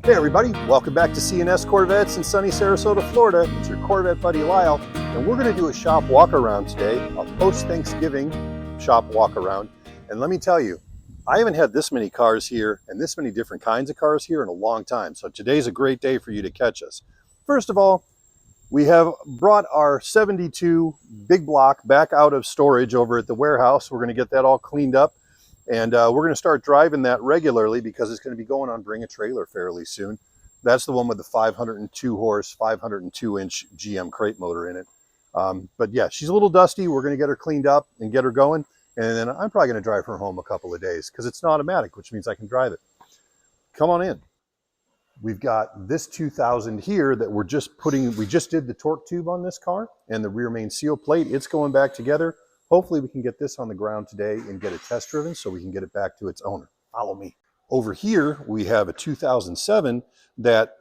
Hey everybody, welcome back to C&S Corvettes in sunny Sarasota, Florida. It's your Corvette buddy Lyle, and we're going to do a shop walk around today, a post-Thanksgiving shop walk around. And let me tell you, I haven't had this many cars here and this many different kinds of cars here in a long time. So today's a great day for you to catch us. First of all, we have brought our 72 big block back out of storage over at the warehouse. We're going to get that all cleaned up. And we're going to start driving that regularly because it's going to be going on Bring a Trailer fairly soon. That's the one with the 502 horse, 502 inch GM crate motor in it. But yeah, she's a little dusty. We're going to get her cleaned up and get her going. And then I'm probably going to drive her home a couple of days because it's an automatic, which means I can drive it. Come on in. We've got this 2000 here that we just did the torque tube on this car and the rear main seal plate. It's going back together. Hopefully we can get this on the ground today and get it test driven so we can get it back to its owner. Follow me. Over here, we have a 2007 that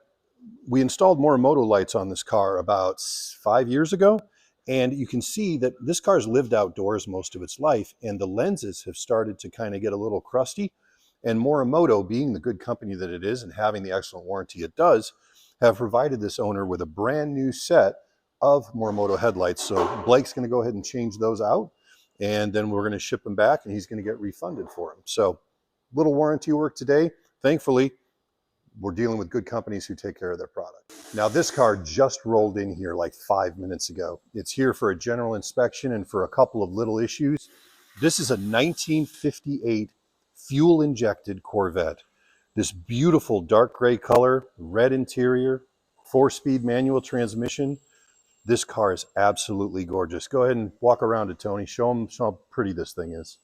we installed Morimoto lights on this car about 5 years ago. And you can see that this car's lived outdoors most of its life and the lenses have started to kind of get a little crusty. And Morimoto, being the good company that it is and having the excellent warranty it does, have provided this owner with a brand new set of Morimoto headlights. So Blake's going to go ahead and change those out. And then we're going to ship them back and he's going to get refunded for them. So little warranty work today. Thankfully, we're dealing with good companies who take care of their product. Now this car just rolled in here like 5 minutes ago. It's here for a general inspection and for a couple of little issues. This is a 1958 fuel injected Corvette. This beautiful dark gray color, red interior, 4-speed manual transmission. This car is absolutely gorgeous. Go ahead and walk around it, Tony. Show them how pretty this thing is.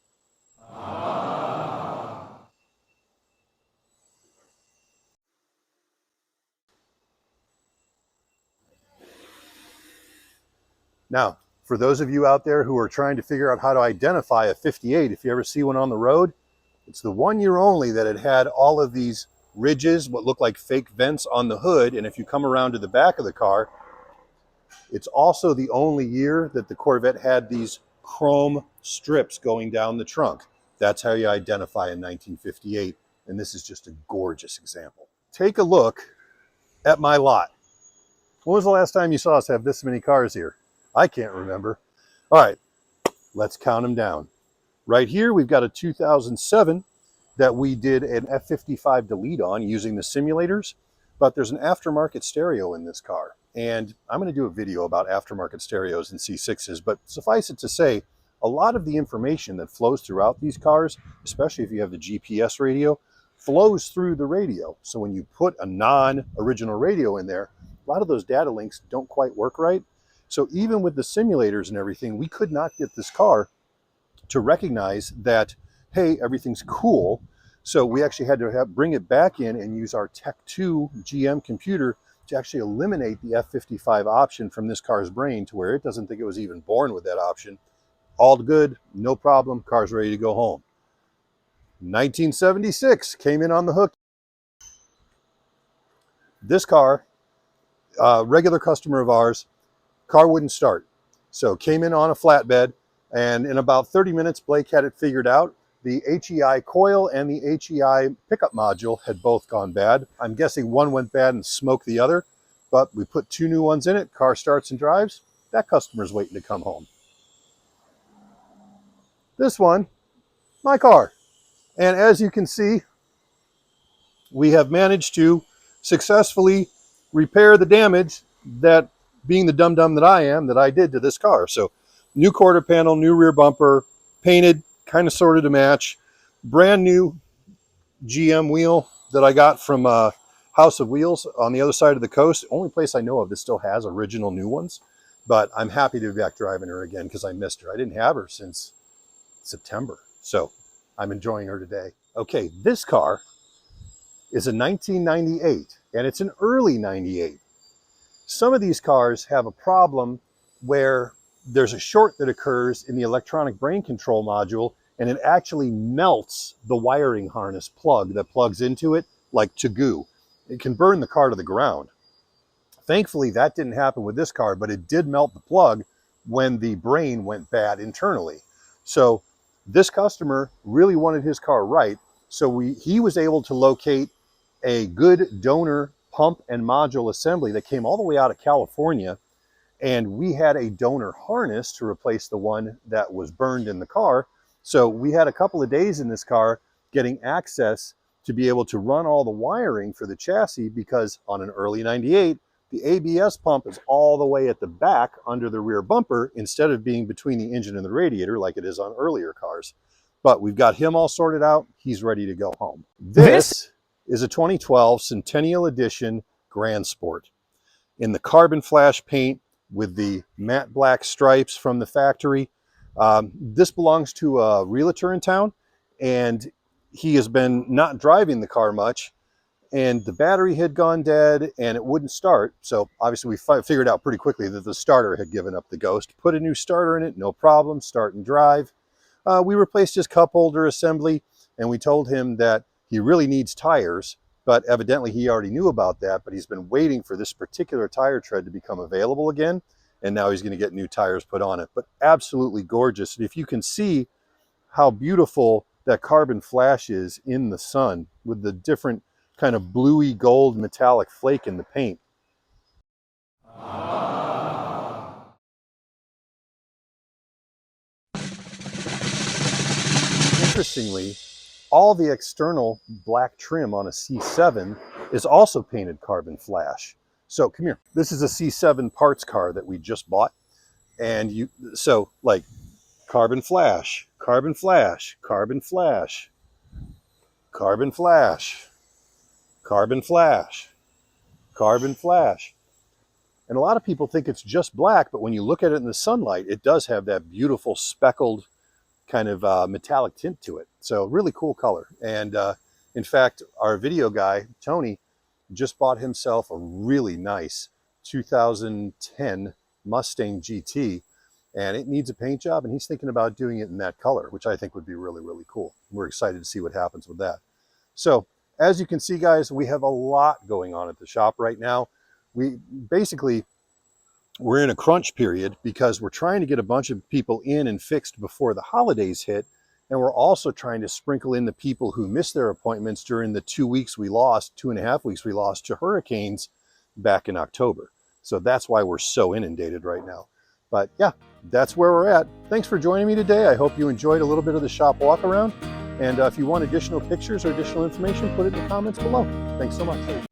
Now, for those of you out there who are trying to figure out how to identify a 58, if you ever see one on the road, it's the 1 year only that it had all of these ridges, what look like fake vents on the hood. And if you come around to the back of the car, it's also the only year that the Corvette had these chrome strips going down the trunk. That's how you identify a 1958. And this is just a gorgeous example. Take a look at my lot. When was the last time you saw us have this many cars here? I can't remember. All right, let's count them down. Right here, we've got a 2007 that we did an F55 delete on using the simulators, but there's an aftermarket stereo in this car. And I'm going to do a video about aftermarket stereos and C6s, but suffice it to say, a lot of the information that flows throughout these cars, especially if you have the GPS radio, flows through the radio. So when you put a non-original radio in there, a lot of those data links don't quite work right. So even with the simulators and everything, we could not get this car to recognize that, hey, everything's cool. So we actually had to bring it back in and use our Tech 2 GM computer to actually eliminate the F55 option from this car's brain to where it doesn't think it was even born with that option. All good, no problem, car's ready to go home. 1976 came in on the hook. This car, regular customer of ours, car wouldn't start. So came in on a flatbed, and in about 30 minutes, Blake had it figured out. The HEI coil and the HEI pickup module had both gone bad. I'm guessing one went bad and smoked the other, but we put 2 new ones in it. Car starts and drives. That customer's waiting to come home. This one, my car. And as you can see, we have managed to successfully repair the damage that, being the dum-dum that I did to this car. So new quarter panel, new rear bumper, painted, kind of sorted to match, brand new GM wheel that I got from House of Wheels on the other side of the coast. Only place I know of that still has original new ones, but I'm happy to be back driving her again because I missed her. I didn't have her since September, so I'm enjoying her today. Okay, this car is a 1998 and it's an early 98. Some of these cars have a problem where there's a short that occurs in the electronic brain control module, and it actually melts the wiring harness plug that plugs into it like to goo. It can burn the car to the ground. Thankfully, that didn't happen with this car, but it did melt the plug when the brain went bad internally. So this customer really wanted his car right. So he was able to locate a good donor pump and module assembly that came all the way out of California. And we had a donor harness to replace the one that was burned in the car. So we had a couple of days in this car getting access to be able to run all the wiring for the chassis, because on an early 98, the ABS pump is all the way at the back under the rear bumper instead of being between the engine and the radiator like it is on earlier cars. But we've got him all sorted out. He's ready to go home. This is a 2012 Centennial Edition Grand Sport in the carbon flash paint with the matte black stripes from the factory. This belongs to a realtor in town, and he has been not driving the car much, and the battery had gone dead and it wouldn't start. So obviously we figured out pretty quickly that the starter had given up the ghost. Put a new starter in it, no problem, start and drive. We replaced his cup holder assembly, and we told him that he really needs tires, but evidently he already knew about that, but he's been waiting for this particular tire tread to become available again, and now he's going to get new tires put on it. But absolutely gorgeous. And if you can see how beautiful that carbon flash is in the sun with the different kind of bluey gold metallic flake in the paint. Interestingly, all the external black trim on a C7 is also painted carbon flash. So come here. This is a C7 parts car that we just bought. And so like carbon flash, carbon flash, carbon flash, carbon flash, carbon flash, carbon flash. And a lot of people think it's just black, but when you look at it in the sunlight, it does have that beautiful speckled kind of metallic tint to it. So really cool color. And in fact, our video guy, Tony, just bought himself a really nice 2010 Mustang GT, and it needs a paint job, and he's thinking about doing it in that color, which I think would be really, really cool. We're excited to see what happens with that. So as you can see, guys, we have a lot going on at the shop right now. We're in a crunch period because we're trying to get a bunch of people in and fixed before the holidays hit. And we're also trying to sprinkle in the people who missed their appointments during the 2 weeks we lost, 2.5 weeks we lost to hurricanes back in October. So that's why we're so inundated right now. But yeah, that's where we're at. Thanks for joining me today. I hope you enjoyed a little bit of the shop walk around. And if you want additional pictures or additional information, put it in the comments below. Thanks so much.